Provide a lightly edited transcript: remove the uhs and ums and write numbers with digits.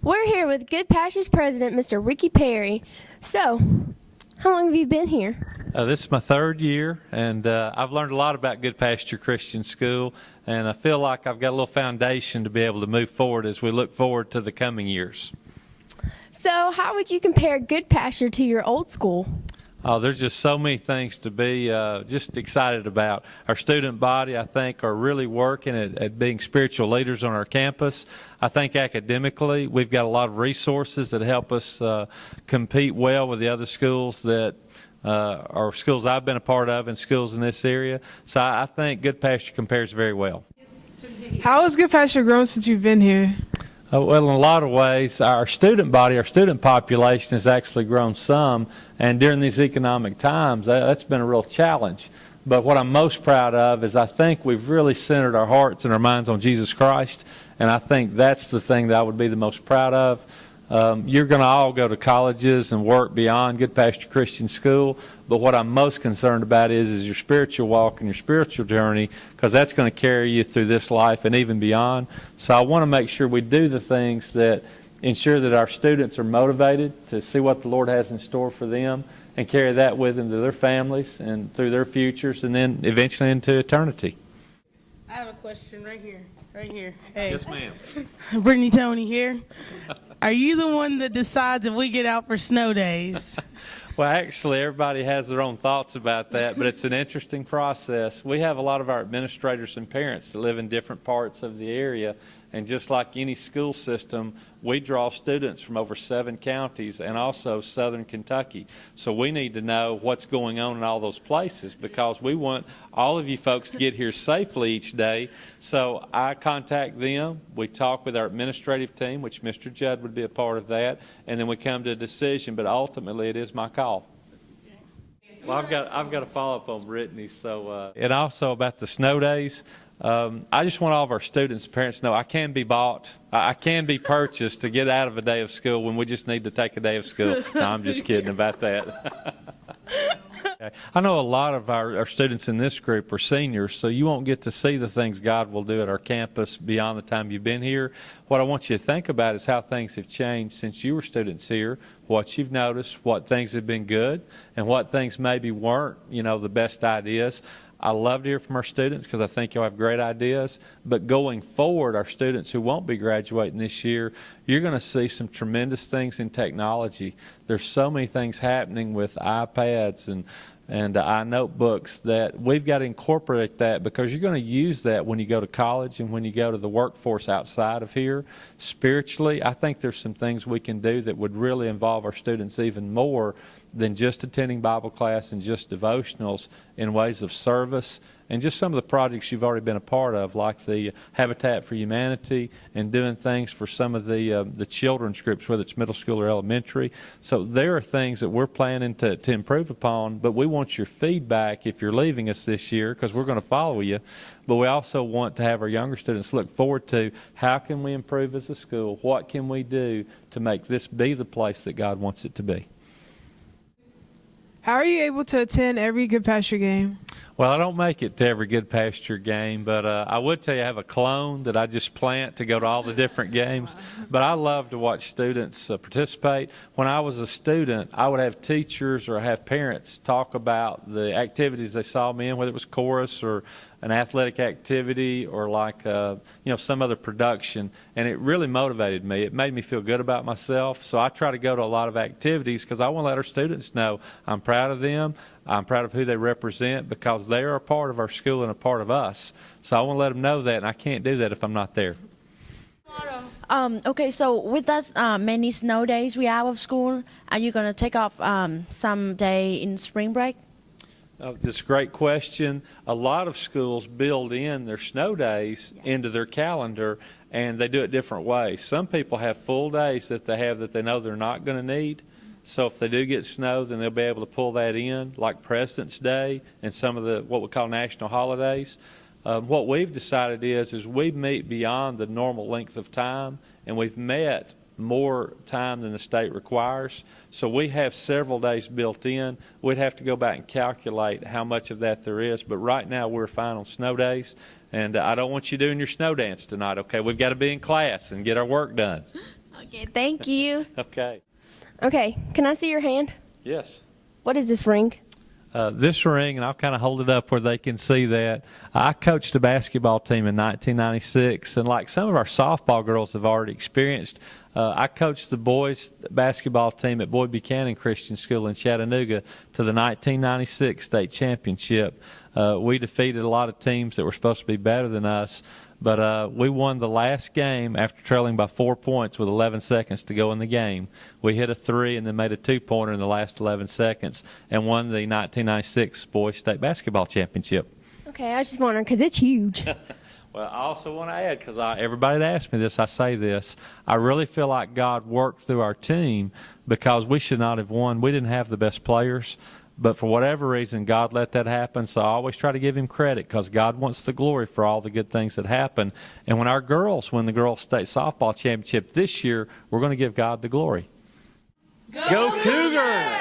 We're here with Good Pastures President, Mr. Ricky Perry. So, how long have you been here? This is my third year, and I've learned a lot about Good Pasture Christian School, and I feel like I've got a little foundation to be able to move forward as we look forward to the coming years. So, how would you compare Good Pasture to your old school? Oh, there's just so many things to be just excited about. Our student body, I think, are really working at being spiritual leaders on our campus. I think academically, we've got a lot of resources that help us compete well with the other schools that are schools I've been a part of and schools in this area. So I think Good Pasture compares very well. How has Good Pasture grown since you've been here? Well, in a lot of ways, our student body, our student population has actually grown some, and during these economic times, that's been a real challenge. But what I'm most proud of is I think we've really centered our hearts and our minds on Jesus Christ, and I think that's the thing that I would be the most proud of. You're going to all go to colleges and work beyond Good Pasture Christian School, but what I'm most concerned about is your spiritual walk and your spiritual journey, because that's going to carry you through this life and even beyond. So I want to make sure we do the things that ensure that our students are motivated to see what the Lord has in store for them and carry that with them to their families and through their futures and then eventually into eternity. I have a question right here. Right here. Hey. Yes, ma'am. Brittany Tony here. Are you the one that decides if we get out for snow days? Well, actually, everybody has their own thoughts about that, but it's an interesting process. We have a lot of our administrators and parents that live in different parts of the area, and just like any school system, we draw students from over 7 counties and also southern Kentucky. So we need to know what's going on in all those places because we want all of you folks to get here safely each day. So I contact them. We talk with our administrative team, which Mr. Judd would be a part of that, and then we come to a decision. But ultimately, it is my call. Well, I've got to follow up on Brittany. So and also about the snow days. I just want all of our students and parents to know I can be bought. I can be purchased to get out of a day of school when we just need to take a day of school. No, I'm just kidding about that. Okay. I know a lot of our students in this group are seniors, so you won't get to see the things God will do at our campus beyond the time you've been here. What I want you to think about is how things have changed since you were students here, what you've noticed, what things have been good, and what things maybe weren't, the best ideas. I love to hear from our students because I think you'll have great ideas. But going forward, our students who won't be graduating this year, you're going to see some tremendous things in technology. There's so many things happening with iPads and iNotebooks that we've got to incorporate that because you're going to use that when you go to college and when you go to the workforce outside of here. Spiritually, I think there's some things we can do that would really involve our students even more than just attending Bible class and just devotionals in ways of service and just some of the projects you've already been a part of, like the Habitat for Humanity and doing things for some of the children's groups, whether it's middle school or elementary. So there are things that we're planning to improve upon, but we want your feedback if you're leaving us this year because we're going to follow you. But we also want to have our younger students look forward to how can we improve as a school? What can we do to make this be the place that God wants it to be? How are you able to attend every Good Pasture game? Well, I don't make it to every Good Pasture game, but I would tell you I have a clone that I just plant to go to all the different games. But I love to watch students participate. When I was a student, I would have teachers or have parents talk about the activities they saw me in, whether it was chorus or an athletic activity or like some other production, and it really motivated me. It made me feel good about myself. So I try to go to a lot of activities because I want to let our students know I'm proud of them. I'm proud of who they represent because they are a part of our school and a part of us. So I want to let them know that, and I can't do that if I'm not there. Okay, so with that many snow days we have of school, are you going to take off some day in spring break? That's a great question. A lot of schools build in their snow days into their calendar, and they do it different ways. Some people have full days that they know they're not going to need. So if they do get snow, then they'll be able to pull that in, like President's Day and some of the what we call national holidays. What we've decided is we meet beyond the normal length of time, and we've met more time than the state requires. So we have several days built in. We'd have to go back and calculate how much of that there is. But right now we're fine on snow days. And I don't want you doing your snow dance tonight, okay? We've got to be in class and get our work done. Okay, thank you. Okay. Okay, can I see your hand? Yes. What is this ring? This ring, and I'll kind of hold it up where they can see that. I coached a basketball team in 1996, and like some of our softball girls have already experienced, I coached the boys basketball team at Boyd Buchanan Christian School in Chattanooga to the 1996 state championship. We defeated a lot of teams that were supposed to be better than us, but we won the last game after trailing by 4 points with 11 seconds to go in the game. We hit a three and then made a two-pointer in the last 11 seconds and won the 1996 boys state basketball championship. Okay, I was just wondering because it's huge. Well, I also want to add, because everybody that asks me this, I say this. I really feel like God worked through our team because we should not have won. We didn't have the best players. But for whatever reason, God let that happen. So I always try to give him credit because God wants the glory for all the good things that happen. And when our girls win the Girls State Softball Championship this year, we're going to give God the glory. Go Cougars!